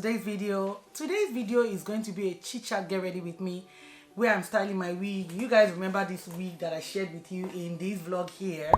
today's video. Today's video is going to be a chit chat get ready with me where I'm styling my wig. You guys remember this wig that I shared with you in this vlog here.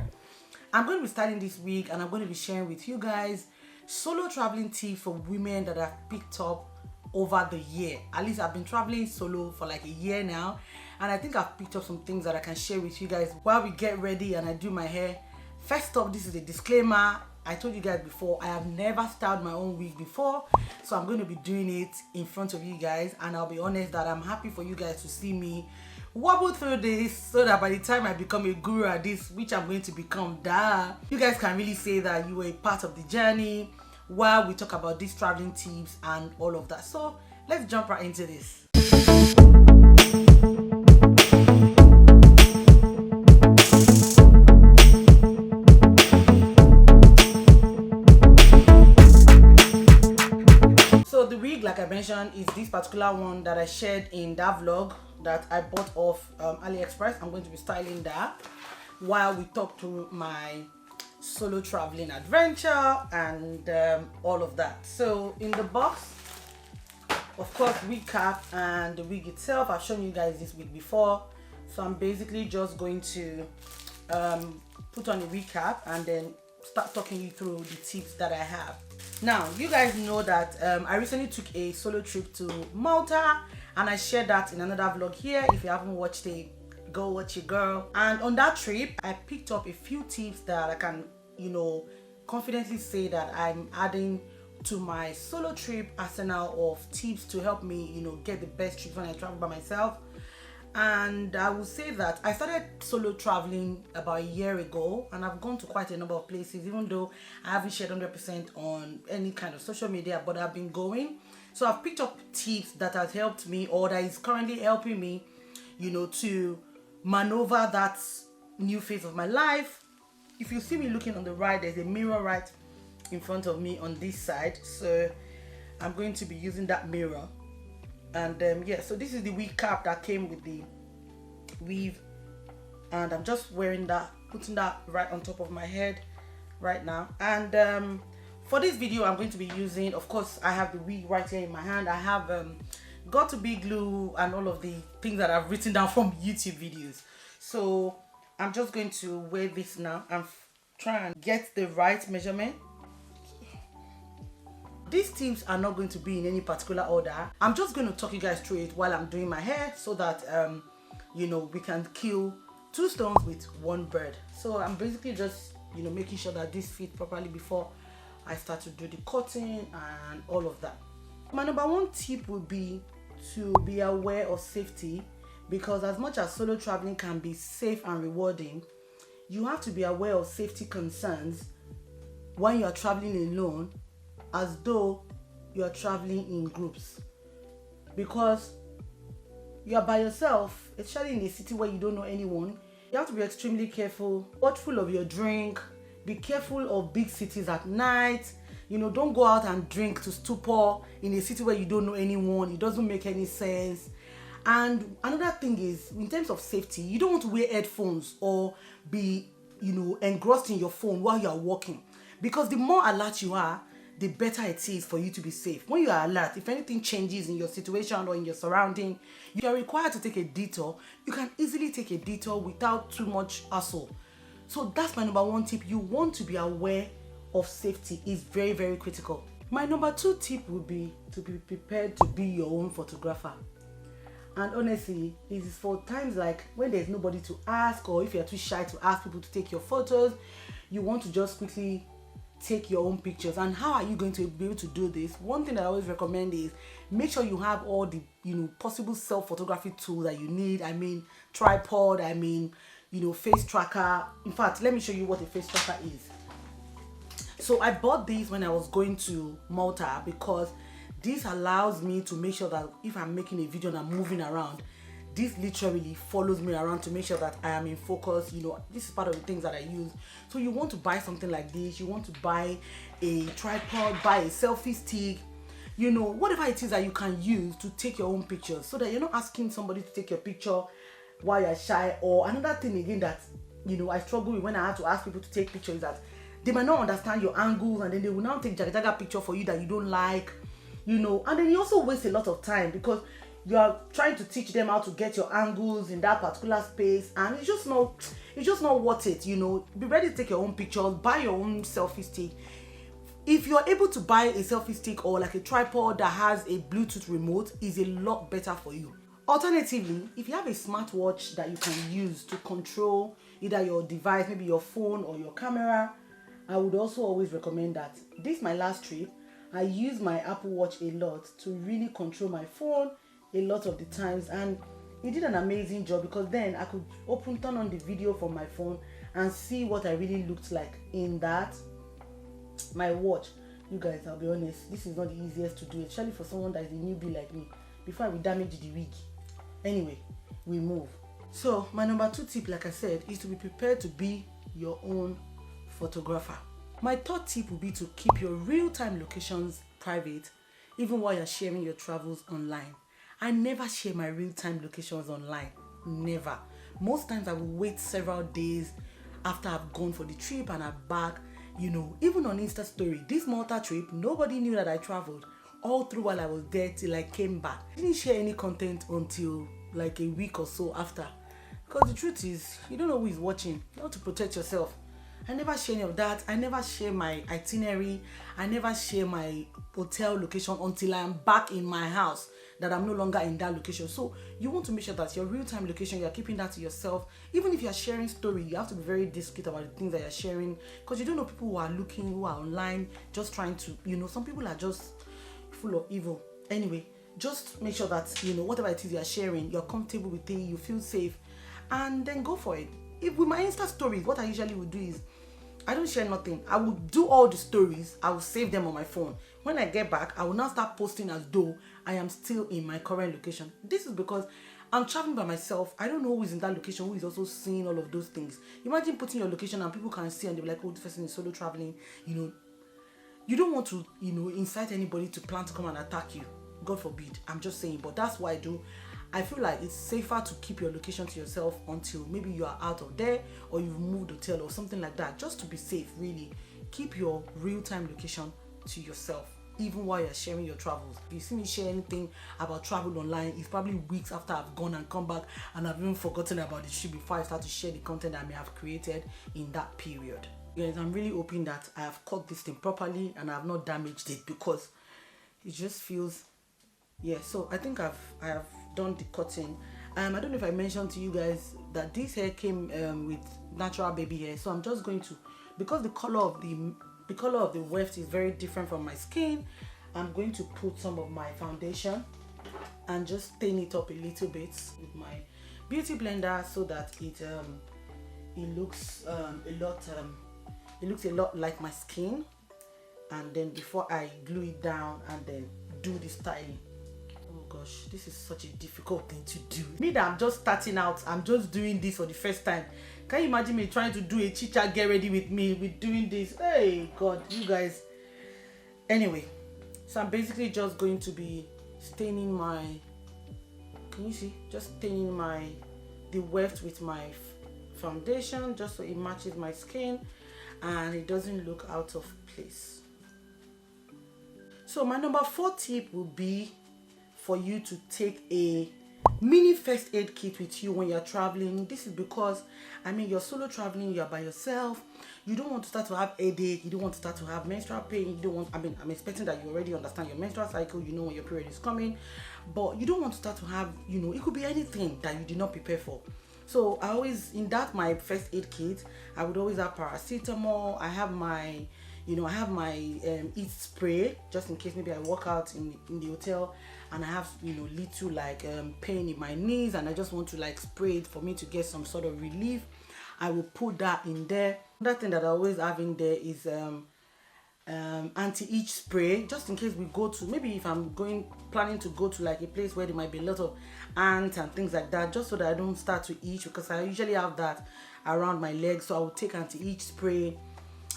I'm going to be styling this wig and I'm going to be sharing with you guys solo traveling tips for women that I've picked up over the year. At least I've been traveling solo for like a year now, and I think I've picked up some things that I can share with you guys while we get ready and I do my hair. First up, this is a disclaimer. I told you guys before, I have never styled my own wig before, so I'm going to be doing it in front of you guys, and I'll be honest that I'm happy for you guys to see me wobble through this so that by the time I become a guru at this, which I'm going to become, you guys can really say that you were a part of the journey while we talk about these traveling tips and all of that. So let's jump right into this. Like I mentioned, is this particular one that I shared in that vlog that I bought off AliExpress. I'm going to be styling that while we talk through my solo traveling adventure and all of that. So in the box, of course, wig cap and the wig itself. I've shown you guys this wig before, so I'm basically just going to put on a wig cap and then start talking you through the tips that I have. Now, you guys know that I recently took a solo trip to Malta, and I shared that in another vlog here. If you haven't watched it, go watch it, girl. And on that trip, I picked up a few tips that I can, confidently say that I'm adding to my solo trip arsenal of tips to help me, get the best trips when I travel by myself. And I will say that I started solo traveling about a year ago, and I've gone to quite a number of places, even though I haven't shared 100% on any kind of social media, but I've been going. So I've picked up tips that has helped me, or that is currently helping me, to maneuver that new phase of my life. If you see me looking on the right, there's a mirror right in front of me on this side, so I'm going to be using that mirror. And yeah, so this is the wig cap that came with the weave, and I'm just wearing that, putting that right on top of my head right now. And for this video, I'm going to be using, of course, I have the wig right here in my hand. I have got to be glue and all of the things that I've written down from YouTube videos. So I'm just going to wear this now and try and get the right measurement. These tips are not going to be in any particular order. I'm just going to talk you guys through it while I'm doing my hair, so that we can kill two stones with one bird. So I'm basically just making sure that this fits properly before I start to do the cutting and all of that. My number one tip would be to be aware of safety, because as much as solo traveling can be safe and rewarding, you have to be aware of safety concerns when you are traveling alone, as though you are traveling in groups, because you are by yourself, especially in a city where you don't know anyone. You have to be extremely careful, watchful of your drink, be careful of big cities at night. Don't go out and drink to stupor in a city where you don't know anyone. It doesn't make any sense. And another thing is, in terms of safety, you don't want to wear headphones or be engrossed in your phone while you are walking, because the more alert you are, the better it is for you to be safe. When you are alert, if anything changes in your situation or in your surrounding, you are required to take a detour. You can easily take a detour without too much hassle. So that's my number one tip. You want to be aware of safety. Is very, very critical. My number two tip would be to be prepared to be your own photographer. And honestly, it is for times like when there's nobody to ask, or if you're too shy to ask people to take your photos, you want to just quickly take your own pictures. And how are you going to be able to do this? One thing that I always recommend is make sure you have all the possible self photography tools that you need. I mean, tripod, face tracker. In fact, let me show you what a face tracker is. So I bought these when I was going to Malta, because this allows me to make sure that if I'm making a video and I'm moving around, this literally follows me around to make sure that I am in focus. This is part of the things that I use. So you want to buy something like this. You want to buy a tripod, buy a selfie stick, whatever it is that you can use to take your own pictures, so that you're not asking somebody to take your picture while you're shy. Or another thing again that I struggle with when I have to ask people to take pictures is that they might not understand your angles, and then they will now take jaga picture for you that you don't like. you know, and then you also waste a lot of time because you are trying to teach them how to get your angles in that particular space, and it's just not worth it, you know. Be ready to take your own pictures, buy your own selfie stick. If you're able to buy a selfie stick or like a tripod that has a Bluetooth remote, is a lot better for you. Alternatively, if you have a smartwatch that you can use to control either your device, maybe your phone or your camera, I would also always recommend that. This my last trip, I use my Apple Watch a lot to really control my phone a lot of the times, and it did an amazing job because then I could turn on the video from my phone and see what I really looked like in that my watch. You guys, I'll be honest, this is not the easiest to do, especially for someone that is a newbie like me, before I will damage the wig. Anyway, we move. So my number 2 tip, like I said, is to be prepared to be your own photographer. My 3rd tip will be to keep your real-time locations private, even while you're sharing your travels online. I never share my real-time locations online. Never. Most times I will wait several days after I've gone for the trip and I'm back. You know, even on Insta story, this Malta trip, nobody knew that I traveled all through while I was there till I came back. I didn't share any content until like a week or so after, because the truth is, you don't know who is watching. You have to protect yourself. I never share any of that. I never share my itinerary. I never share my hotel location until I am back in my house, that I'm no longer in that location. So you want to make sure that your real-time location, you're keeping that to yourself. Even if you're sharing story, you have to be very discreet about the things that you're sharing, because you don't know people who are looking, who are online, just trying to, you know, some people are just full of evil. Anyway, just make sure that, you know, whatever it is you're sharing, you're comfortable with it, you feel safe, and then go for it. If with my Insta stories, what I usually would do is, I don't share nothing. I will do all the stories. I will save them on my phone. When I get back, I will now start posting as though I am still in my current location. This is because I'm traveling by myself. I don't know who is in that location, who is also seeing all of those things. Imagine putting your location and people can see and they're like, oh, this person is solo traveling. You know, you don't want to, you know, incite anybody to plan to come and attack you. God forbid. I'm just saying, but that's what I do. I feel like it's safer to keep your location to yourself until maybe you are out of there or you've moved hotel or something like that, just to be safe. Really keep your real-time location to yourself, even while you're sharing your travels. If you see me share anything about travel online, it's probably weeks after I've gone and come back and I've even forgotten about the trip before I start to share the content I may have created in that period. Guys, I'm really hoping that I have cut this thing properly and I have not damaged it, because it just feels, yeah. So I think I have done the cutting. I don't know if I mentioned to you guys that this hair came with natural baby hair, so I'm just going to, because the color of the weft is very different from my skin, I'm going to put some of my foundation and just stain it up a little bit with my beauty blender, so that it looks a lot like my skin. And then before I glue it down and then do the styling. Oh gosh, this is such a difficult thing to do. Me that I'm just starting out, I'm just doing this for the first time. Can you imagine me trying to do a chit-chat get ready with me with doing this? Hey God, you guys. Anyway, so I'm basically just going to be staining my, can you see? Just staining the weft with my foundation, just so it matches my skin and it doesn't look out of place. So my number 4 tip will be for you to take a mini first aid kit with you when you're traveling. This is because, I mean, you're solo traveling, you're by yourself, you don't want to start to have headache, you don't want to start to have menstrual pain, you don't want, I mean, I'm expecting that you already understand your menstrual cycle, you know when your period is coming, but you don't want to start to have, you know, it could be anything that you did not prepare for. So I always, in that my first aid kit, I would always have paracetamol. I have my, you know, I have my eat spray, just in case maybe I walk out in the hotel and I have, you know, little like pain in my knees and I just want to like spray it for me to get some sort of relief. I will put that in there. Another thing that I always have in there is anti-itch spray, just in case we go to, maybe if I'm planning to go to like a place where there might be a lot of ants and things like that, just so that I don't start to itch, because I usually have that around my legs. So I will take anti-itch spray.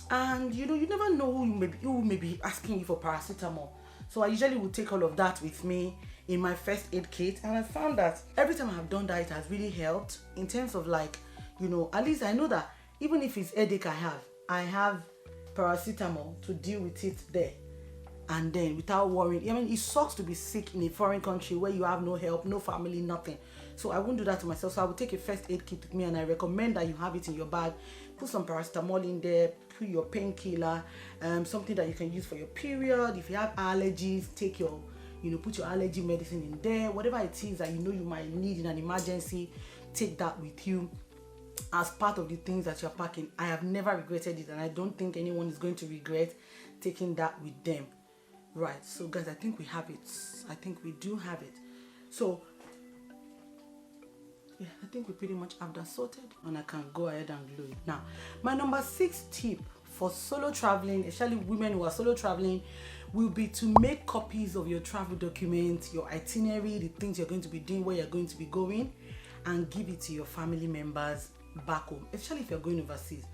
And you know, you never know who may be asking you for paracetamol. So I usually will take all of that with me in my first aid kit. And I found that every time I have done that, it has really helped in terms of like, you know, at least I know that even if it's headache I have paracetamol to deal with it there. and then without worrying. I mean, it sucks to be sick in a foreign country where you have no help, no family, nothing. So I won't do that to myself. So I will take a first aid kit with me, and I recommend that you have it in your bag. Put some paracetamol in there, put your painkiller, something that you can use for your period. If you have allergies, take your, put your allergy medicine in there. Whatever it is that you might need in an emergency, take that with you as part of the things that you're packing. I have never regretted it, and I don't think anyone is going to regret taking that with them. Right, so guys, I think we have it. I think we do have it. So yeah, I think we pretty much have that sorted, and I can go ahead and glue it. Now, my number 6 tip for solo traveling, especially women who are solo traveling, will be to make copies of your travel documents, your itinerary, the things you're going to be doing, where you're going to be going, and give it to your family members back home, especially if you're going overseas.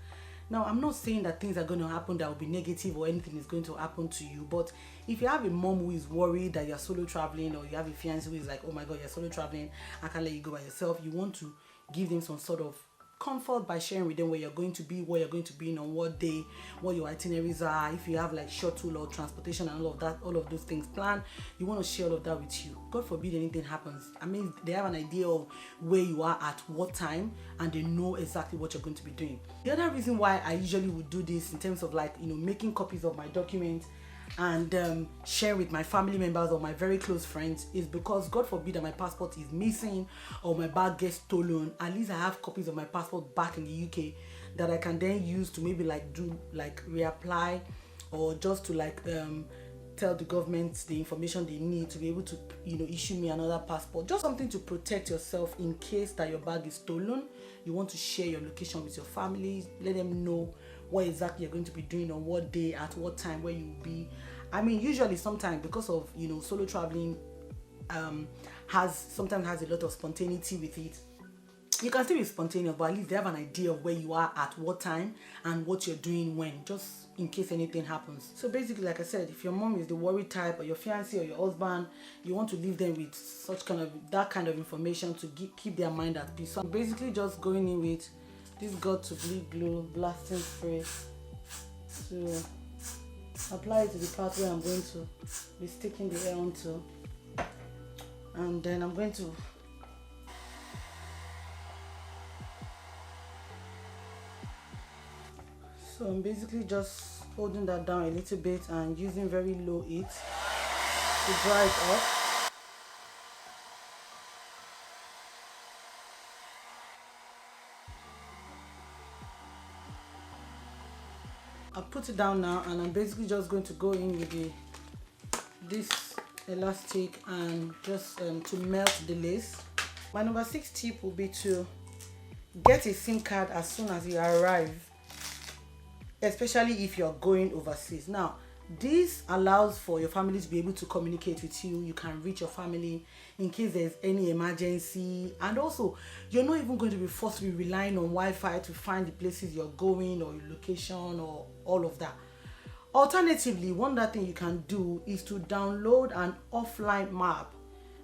Now, I'm not saying that things are going to happen that will be negative or anything is going to happen to you, but if you have a mom who is worried that you're solo traveling, or you have a fiancé who is like, oh my god, you're solo traveling, I can't let you go by yourself, you want to give them some sort of comfort by sharing with them where you're going to be, where you're going to be on what day, what your itineraries are, if you have like shuttle or transportation and all of that, all of those things planned, you want to share all of that with you. God forbid anything happens. I mean, they have an idea of where you are at what time, and they know exactly what you're going to be doing. The other reason why I usually would do this in terms of like, making copies of my documents and share with my family members or my very close friends is because God forbid that my passport is missing or my bag gets stolen, at least I have copies of my passport back in the UK that I can then use to maybe like do like reapply, or just to like tell the government the information they need to be able to issue me another passport. Just something to protect yourself in case that your bag is stolen. You want to share your location with your family, let them know what exactly you're going to be doing on what day, at what time, where you'll be. I mean, usually sometimes because of solo traveling sometimes has a lot of spontaneity with it. You can still be spontaneous, but at least they have an idea of where you are at what time and what you're doing when, just in case anything happens. So basically, like I said, if your mom is the worried type, or your fiancé or your husband, you want to leave them with that kind of information to keep their mind at peace. So I'm basically just going in with this got to bleed glue blasting spray to apply it to the part where I'm going to be sticking the hair onto, and then I'm going to so I'm basically just holding that down a little bit and using very low heat to dry it off. I'll put it down now, and I'm basically just going to go in with this elastic and just to melt the lace. My number 6 tip will be to get a SIM card as soon as you arrive, especially if you're going overseas. Now, this allows for your family to be able to communicate with you. You can reach your family in case there's any emergency, and also you're not even going to be forced to be relying on Wi-Fi to find the places you're going or your location or all of that. Alternatively, one other thing you can do is to download an offline map,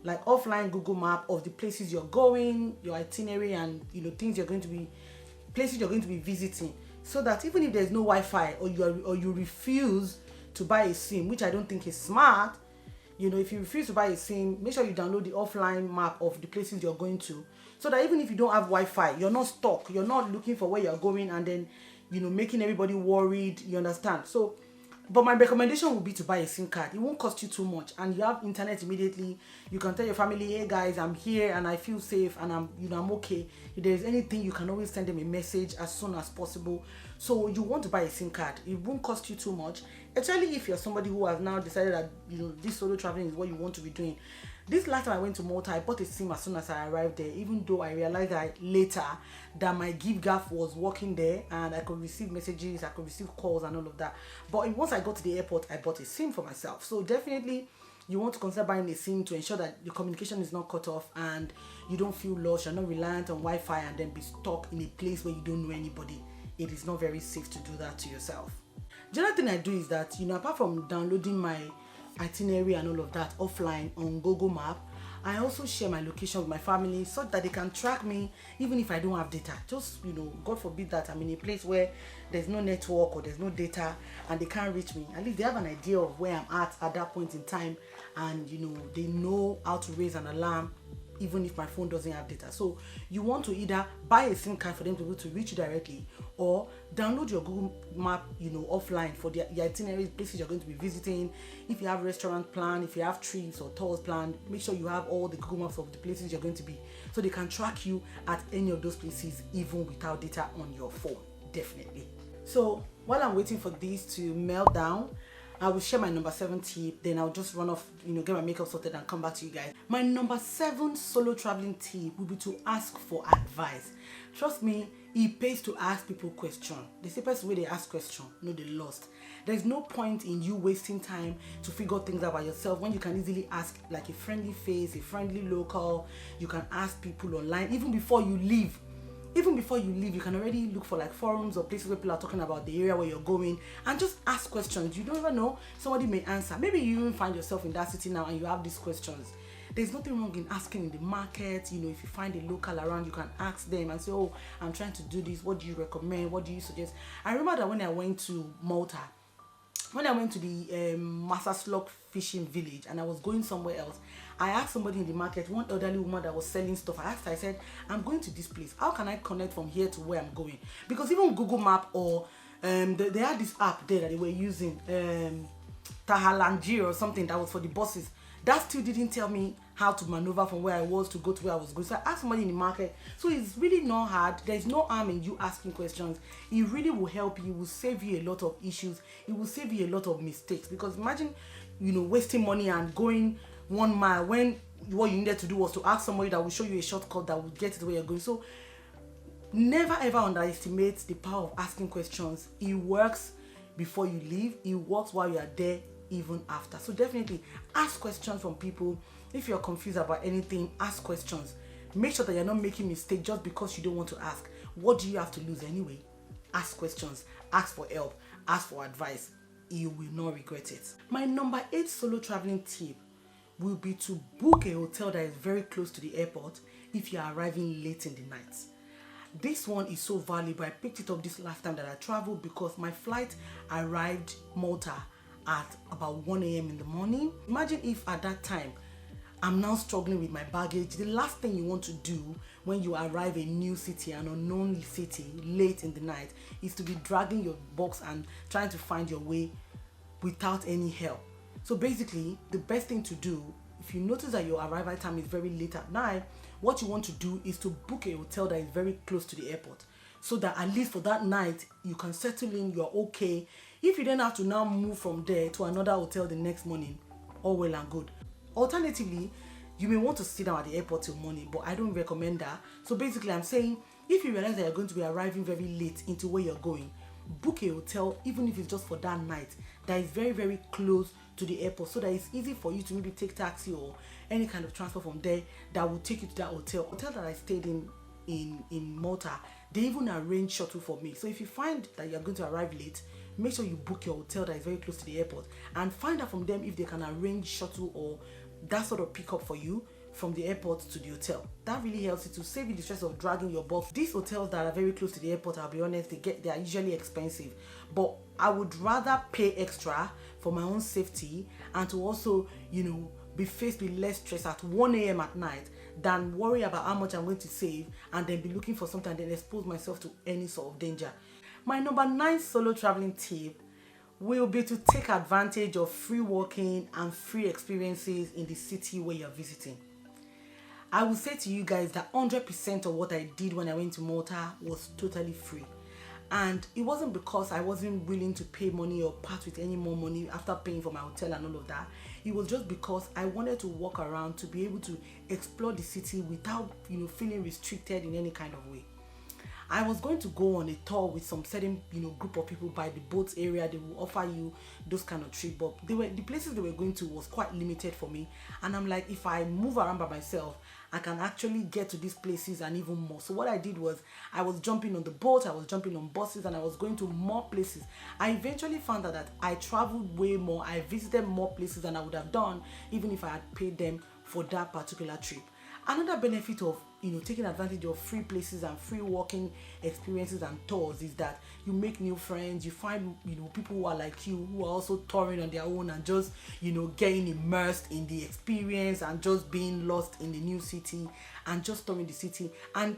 like offline Google map of the places you're going, your itinerary, and places you're going to be visiting, so that even if there's no Wi-Fi or you refuse to buy a SIM, which I don't think is smart, if you refuse to buy a SIM, make sure you download the offline map of the places you're going to, so that even if you don't have Wi-Fi, you're not stuck, you're not looking for where you're going and then making everybody worried, you understand? So, but my recommendation would be to buy a SIM card. It won't cost you too much, and you have internet immediately. You can tell your family, hey guys, I'm here and I feel safe and I'm okay. If there's anything, you can always send them a message as soon as possible. So you want to buy a SIM card. It won't cost you too much, especially if you're somebody who has now decided that this solo traveling is what you want to be doing. This last time I went to Malta, I bought a SIM as soon as I arrived there, even though I realized that later that my gift was working there and I could receive messages, I could receive calls and all of that. But once I got to the airport, I bought a SIM for myself. So definitely you want to consider buying a SIM to ensure that the communication is not cut off and you don't feel lost, you're not reliant on Wi-Fi and then be stuck in a place where you don't know anybody. It is not very safe to do that to yourself. The other thing I do is that, apart from downloading my itinerary and all of that offline on Google Map, I also share my location with my family so that they can track me even if I don't have data. Just, God forbid that I'm in a place where there's no network or there's no data and they can't reach me. At least they have an idea of where I'm at that point in time, and they know how to raise an alarm even if my phone doesn't have data. So you want to either buy a SIM card for them to be able to reach you directly, or download your Google map offline for the itinerary places you're going to be visiting. If you have restaurant plan, if you have trips or tours planned, make sure you have all the Google maps of the places you're going to be, so they can track you at any of those places even without data on your phone. Definitely. So while I'm waiting for this to melt down, I will share my number 7 tip, then I'll just run off, get my makeup sorted and come back to you guys. My number 7 solo traveling tip will be to ask for advice. Trust me, it pays to ask people questions. The safest way they ask questions, no, they lost. There's no point in you wasting time to figure things out by yourself when you can easily ask like a friendly face, a friendly local. You can ask people online even before you leave. Even before you leave, you can already look for like forums or places where people are talking about the area where you're going and just ask questions. You don't even know, somebody may answer. Maybe you even find yourself in that city now and you have these questions. There's nothing wrong in asking in the market. If you find a local around, you can ask them and say, oh, I'm trying to do this. What do you recommend? What do you suggest? I remember that when I went to Malta, when I went to the Massaslok fishing village and I was going somewhere else, I asked somebody in the market, one elderly woman that was selling stuff. I said, I'm going to this place. How can I connect from here to where I'm going? Because even Google Map or they had this app there that they were using, Tahalangi or something that was for the buses. That still didn't tell me how to maneuver from where I was to go to where I was going. So I asked somebody in the market. So it's really not hard. There's no harm in you asking questions. It really will help you. It will save you a lot of issues. It will save you a lot of mistakes. Because imagine, wasting money and going 1 mile when what you needed to do was to ask somebody that will show you a shortcut that will get to where you're going. So never ever underestimate the power of asking questions. It works before you leave. It works while you are there, even after. So definitely ask questions from people. If you're confused about anything, ask questions. Make sure that you're not making mistakes just because you don't want to ask. What do you have to lose anyway? Ask questions, ask for help, ask for advice. You will not regret it. My number 8 solo traveling tip will be to book a hotel that is very close to the airport if you are arriving late in the night. This one is so valuable. I picked it up this last time that I traveled because my flight arrived Malta at about 1 a.m. in the morning. Imagine if at that time I'm now struggling with my baggage. The last thing you want to do when you arrive a new city, an unknown city, late in the night, is to be dragging your box and trying to find your way without any help. So basically, the best thing to do, if you notice that your arrival time is very late at night, what you want to do is to book a hotel that is very close to the airport, so that at least for that night, you can settle in, you're okay. If you then have to now move from there to another hotel the next morning, all well and good. Alternatively, you may want to sit down at the airport till morning, but I don't recommend that. So basically, I'm saying, if you realize that you're going to be arriving very late into where you're going, book a hotel, even if it's just for that night, that is very, very close to the airport, so that it's easy for you to maybe take taxi or any kind of transport from there that will take you to that hotel. Hotel that I stayed in Malta, they even arrange shuttle for me. So if you find that you're going to arrive late, make sure you book your hotel that is very close to the airport and find out from them if they can arrange shuttle or that sort of pickup for you from the airport to the hotel. That really helps you to save you the stress of dragging your box. These hotels that are very close to the airport, I'll be honest, they are usually expensive, but I would rather pay extra for my own safety and to also, be faced with less stress at 1 a.m. at night than worry about how much I'm going to save and then be looking for something and then expose myself to any sort of danger. My number 9 solo traveling tip will be to take advantage of free walking and free experiences in the city where you're visiting. I will say to you guys that 100% of what I did when I went to Malta was totally free. And it wasn't because I wasn't willing to pay money or part with any more money after paying for my hotel and all of that. It was just because I wanted to walk around to be able to explore the city without, feeling restricted in any kind of way. I was going to go on a tour with some certain, group of people by the boats area. They will offer you those kind of trips, but the places they were going to was quite limited for me. And I'm like, if I move around by myself, I can actually get to these places and even more. So what I did was I was jumping on the boat, I was jumping on buses, and I was going to more places. I eventually found out that I traveled way more. I visited more places than I would have done even if I had paid them for that particular trip. Another benefit of taking advantage of free places and free walking experiences and tours is that you make new friends. You find people who are like you, who are also touring on their own and just getting immersed in the experience and just being lost in the new city and just touring the city. And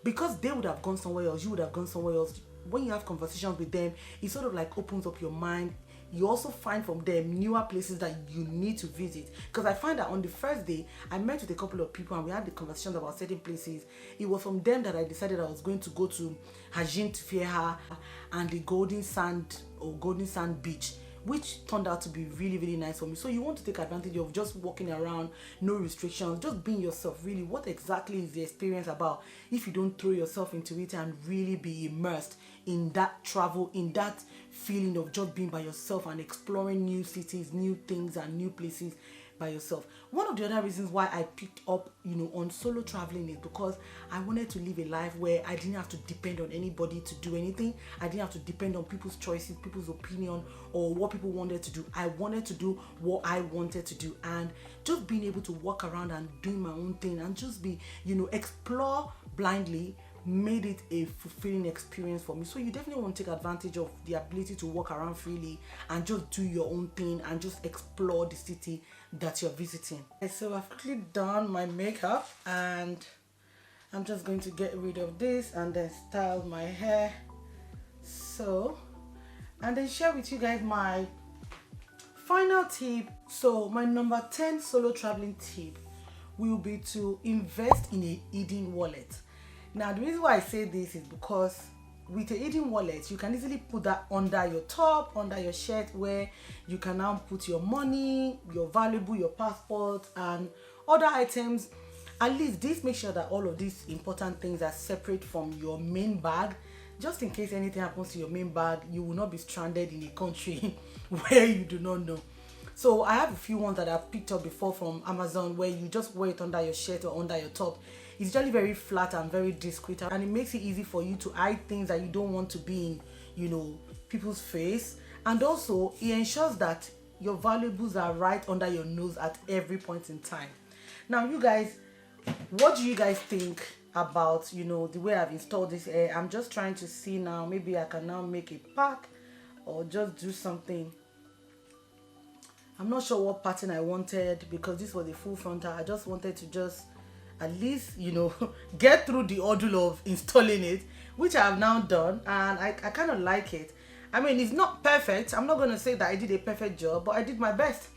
because they would have gone somewhere else, you would have gone somewhere else. When you have conversations with them, it sort of like opens up your mind. You also find from them newer places that you need to visit. Because I find that on the first day, I met with a couple of people and we had the conversations about certain places. It was from them that I decided I was going to go to Hajin Tufieha and the Golden Sand Beach, which turned out to be really, really nice for me. So you want to take advantage of just walking around, no restrictions, just being yourself. Really, what exactly is the experience about if you don't throw yourself into it and really be immersed in that travel, in that feeling of just being by yourself and exploring new cities, new things and new places by yourself. One of the other reasons why I picked up on solo traveling is because I wanted to live a life where I didn't have to depend on anybody to do anything. I didn't have to depend on people's choices, people's opinion, or what people wanted to do. I wanted to do what I wanted to do, and just being able to walk around and doing my own thing and just be explore blindly made it a fulfilling experience for me. So you definitely want to take advantage of the ability to walk around freely and just do your own thing and just explore the city that you're visiting. Okay, so I've quickly done my makeup and I'm just going to get rid of this and then style my hair, and then share with you guys my final tip. So my number 10 solo traveling tip will be to invest in a hidden wallet. Now, the reason why I say this is because with a hidden wallet, you can easily put that under your top, under your shirt, where you can now put your money, your valuable, your passport, and other items. At least this makes sure that all of these important things are separate from your main bag. Just in case anything happens to your main bag, you will not be stranded in a country where you do not know. So I have a few ones that I've picked up before from Amazon, where you just wear it under your shirt or under your top. It's usually very flat and very discreet, and it makes it easy for you to hide things that you don't want to be in, people's face. And also, it ensures that your valuables are right under your nose at every point in time. Now, you guys, what do you guys think about, the way I've installed this hair? I'm just trying to see now. Maybe I can now make a pack or just do something. I'm not sure what pattern I wanted because this was a full frontal. I just wanted to at least get through the ordeal of installing it, which I have now done, and I kind of like it. I mean, it's not perfect. I'm not going to say that I did a perfect job, but I did my best.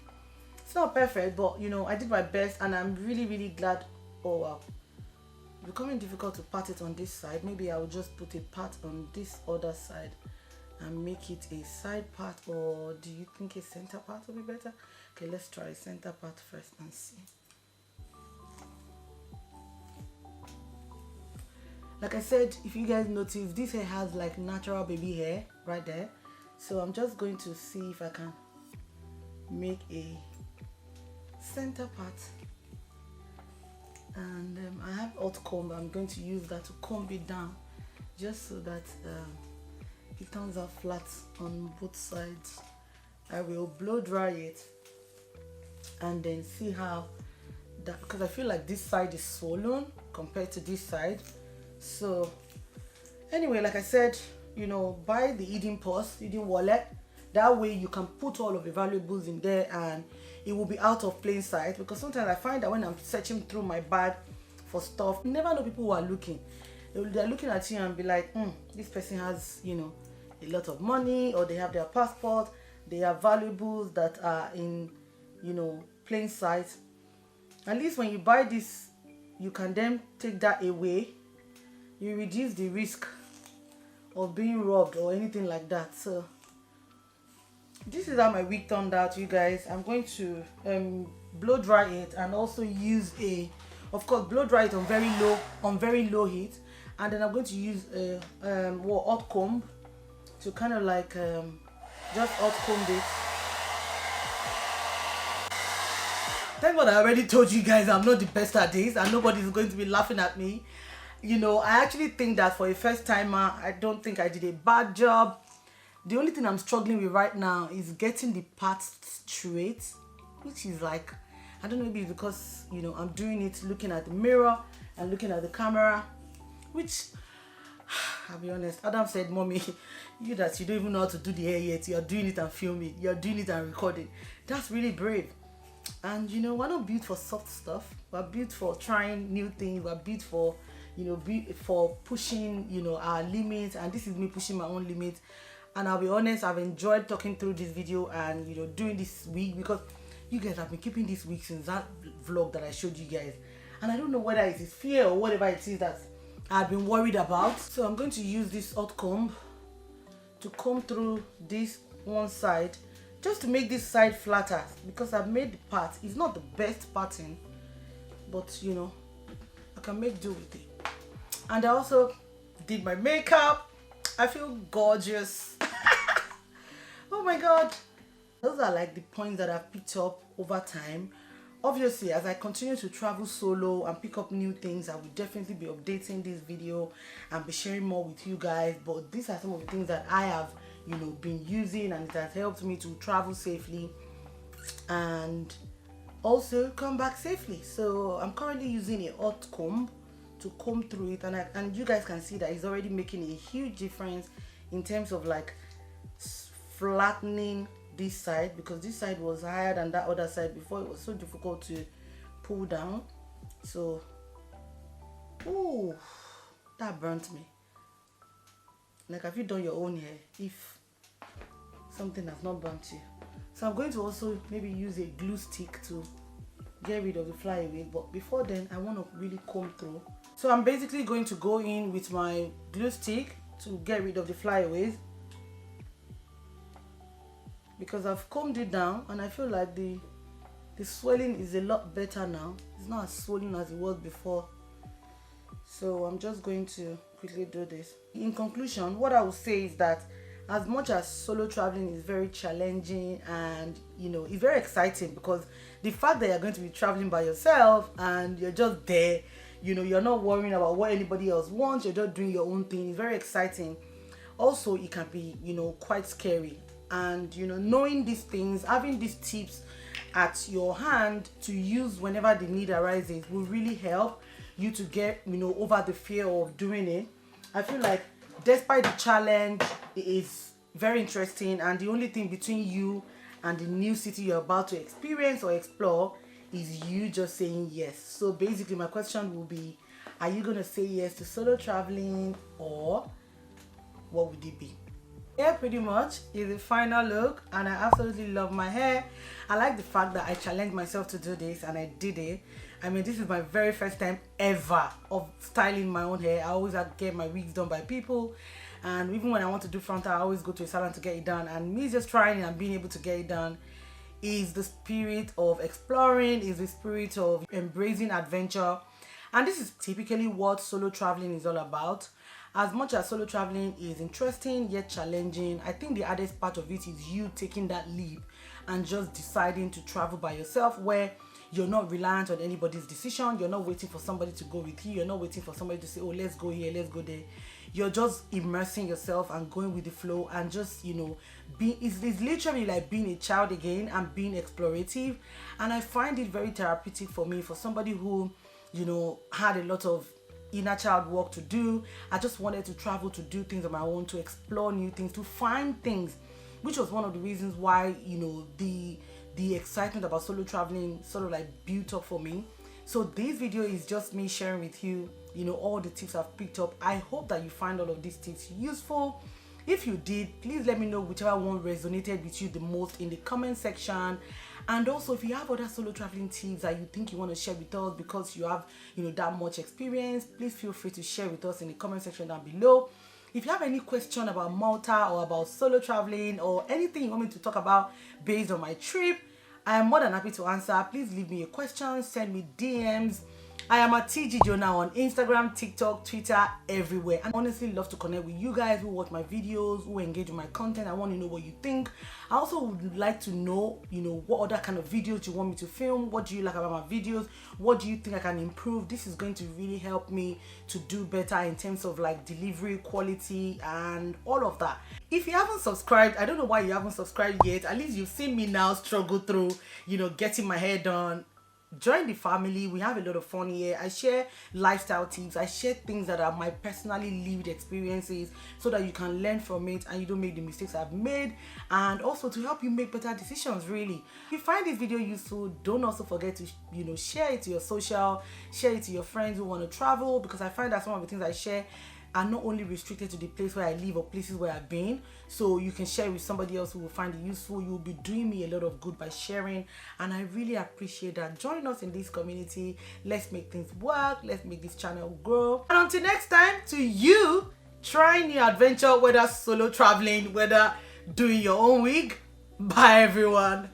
It's not perfect, but I did my best, and I'm really, really glad. Oh wow, it's becoming difficult to part it on this side. Maybe I'll just put a part on this other side and make it a side part, or do you think a center part will be better? Okay, let's try a center part first and see. Like I said, if you guys notice, this hair has like natural baby hair right there. So I'm just going to see if I can make a center part. And I have hot comb. I'm going to use that to comb it down, just so that it turns out flat on both sides. I will blow dry it and then see how that, because I feel like this side is swollen compared to this side. So anyway, like I said, buy the hidden purse, hidden wallet. That way you can put all of the valuables in there and it will be out of plain sight. Because sometimes I find that when I'm searching through my bag for stuff, you never know people who are looking. They're looking at you and be like, this person has, a lot of money, or they have their passport, they have valuables that are in, plain sight. At least when you buy this, you can then take that away. You reduce the risk of being robbed or anything like that. So this is how my wig turned out, you guys. I'm going to blow dry it and also use of course, blow dry it on very low heat, and then I'm going to use a hot comb to kind of like just hot comb it. Thank God I already told you guys I'm not the best at this and nobody's going to be laughing at me. I actually think that for a first timer, I don't think I did a bad job. The only thing I'm struggling with right now is getting the parts straight, which is like, I don't know, maybe it's because, you know, I'm doing it looking at the mirror and looking at the camera, which, I'll be honest, Adam said, "Mommy, you don't even know how to do the hair yet, you're doing it and filming, you're doing it and recording." That's really brave. And you know, we're not built for soft stuff. We're built for trying new things. We're built for, you know, for pushing, you know, our limits. And this is me pushing my own limits. And I'll be honest, I've enjoyed talking through this video and, you know, doing this week, because you guys have been keeping this week since that vlog that I showed you guys. And I don't know whether it is fear or whatever it is that I've been worried about. So I'm going to use this hot comb to comb through this one side, just to make this side flatter, because I've made the part. It's not the best pattern, but you know, I can make do with it. And I also did my makeup. I feel gorgeous. Oh my god. Those are like the points that I've picked up over time. Obviously, as I continue to travel solo and pick up new things, I will definitely be updating this video and be sharing more with you guys. But these are some of the things that I have, you know, been using, and it has helped me to travel safely and also come back safely. So I'm currently using a hot comb to comb through it, and you guys can see that it's already making a huge difference in terms of like flattening this side, because this side was higher than that other side before. It was so difficult to pull down. So, ooh, that burnt me. Like, have you done your own hair if something has not burnt you? So I'm going to also maybe use a glue stick to get rid of the flyaway, but before then I want to really comb through. So I'm basically going to go in with my glue stick to get rid of the flyaways, because I've combed it down and I feel like the swelling is a lot better now. It's not as swollen as it was before. So I'm just going to quickly do this. In conclusion, what I will say is that as much as solo traveling is very challenging and, you know, it's very exciting, because the fact that you're going to be traveling by yourself and you're just there, you know, you're not worrying about what anybody else wants, you're just doing your own thing, it's very exciting. Also, it can be, you know, quite scary. And, you know, knowing these things, having these tips at your hand to use whenever the need arises will really help you to get, you know, over the fear of doing it. I feel like despite the challenge, it is very interesting, and the only thing between you and the new city you're about to experience or explore is you just saying yes. So basically my question will be, are you going to say yes to solo traveling, or what would it be? Yeah, pretty much is the final look, and I absolutely love my hair. I like the fact that I challenged myself to do this and I did it. I mean, this is my very first time ever of styling my own hair. I always have to get my wigs done by people, and even when I want to do frontal, I always go to a salon to get it done. And me just trying and being able to get it done is the spirit of exploring, is the spirit of embracing adventure. And this is typically what solo traveling is all about. As much as solo traveling is interesting yet challenging, I think the hardest part of it is you taking that leap and just deciding to travel by yourself, where you're not reliant on anybody's decision. You're not waiting for somebody to go with you. You're not waiting for somebody to say, oh, let's go here, let's go there. You're just immersing yourself and going with the flow, and just, you know, it's literally like being a child again and being explorative. And I find it very therapeutic for me, for somebody who, you know, had a lot of inner child work to do. I just wanted to travel, to do things on my own, to explore new things, to find things, which was one of the reasons why, you know, the excitement about solo traveling sort of like built up for me. So this video is just me sharing with you, you know, all the tips I've picked up. I hope that you find all of these tips useful. If you did, please let me know whichever one resonated with you the most in the comment section. And also, if you have other solo traveling tips that you think you want to share with us because you have, you know, that much experience, please feel free to share with us in the comment section down below. If you have any question about Malta or about solo traveling or anything you want me to talk about based on my trip, I am more than happy to answer. Please leave me a question, send me DMs. I am at Gregory-jonah on Instagram, TikTok, Twitter, everywhere. I honestly love to connect with you guys who watch my videos, who engage with my content. I want to know what you think. I also would like to know, you know, what other kind of videos you want me to film. What do you like about my videos? What do you think I can improve? This is going to really help me to do better in terms of like delivery, quality, and all of that. If you haven't subscribed, I don't know why you haven't subscribed yet. At least you've seen me now struggle through, you know, getting my hair done. join the family. We have a lot of fun here. I share lifestyle tips. I share things that are my personally lived experiences so that you can learn from it and you don't make the mistakes I've made, and also to help you make better decisions. Really, if you find this video useful, don't also forget to share it to your social, share it to your friends who want to travel, because I find that some of the things I share are not only restricted to the place where I live or places where I've been. So you can share with somebody else who will find it useful. You will be doing me a lot of good by sharing, and I really appreciate that. Join us in this community. Let's make things work. Let's make this channel grow. And until next time, to you, try new adventure, whether solo traveling, whether doing your own wig. Bye everyone.